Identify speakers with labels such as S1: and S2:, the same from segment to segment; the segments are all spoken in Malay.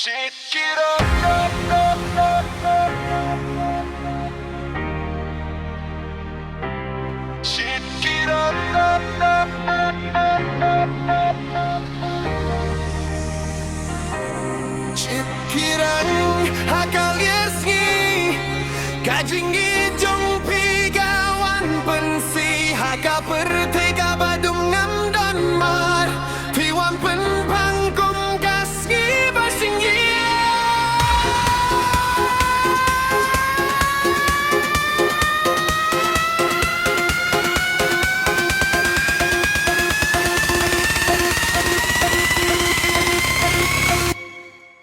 S1: Shake it up. Shake it up. Kirang hakalierski kajingi jong pigawan pensi haka pertega badung ngam dan mar piwan pen pangkum kaski basinggi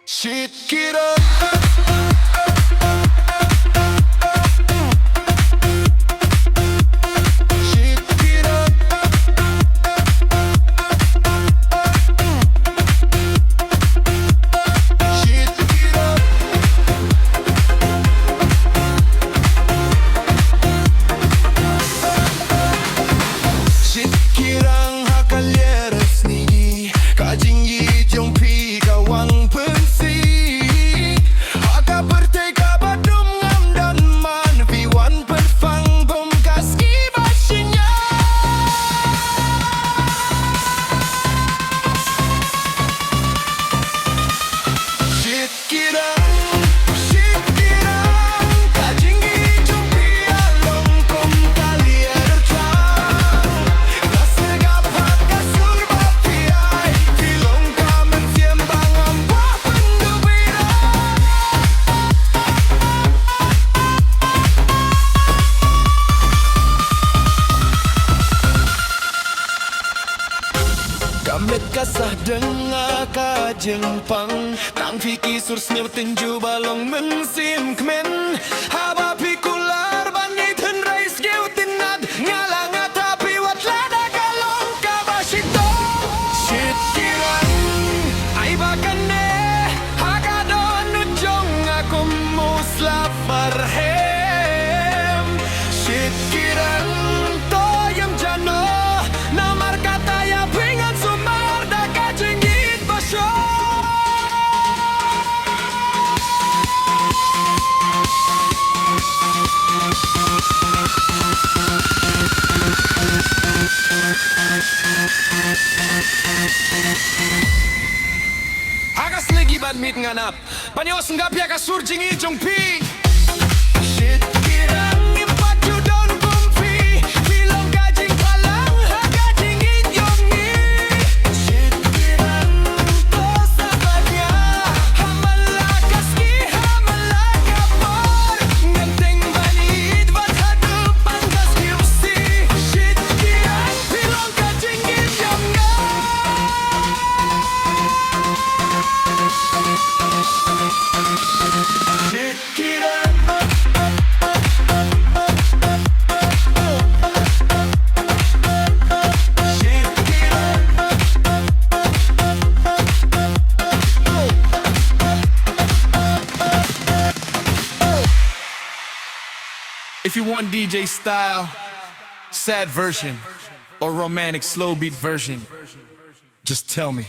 S1: shake it up. Kirang hakalieres ni kajingi jong pi gawang pensi haka pertega badum ngam dan man piwan perfang bom kaski basinya shit kirang Kamlet kasah dengar kajeng pang Nang fiki sursnya tinju balong mensim kemen Haba pikular banyi ten rais giu tinad Ngalang tapi wat lada kalong kabasito Shit kirang ay bakane Hakadon ujong aku musla farhem Shit kirang toyam jano Namar kata ya pingat sumar da kajengit basyo Hagas lagi bad mit nganap Panyos nggak piaka surjingi jong pi Shit kirang impat judon kumpi Bilong kajing palang haga jingit yongi Shit kirang tosa banya Hamala kaski hamala kapor Ngenteng banit bat hadup pangkas kiusi Shit kirang bilong kajingit yongi Shit kirang If you want DJ style, sad version, or romantic slow beat version, just tell me.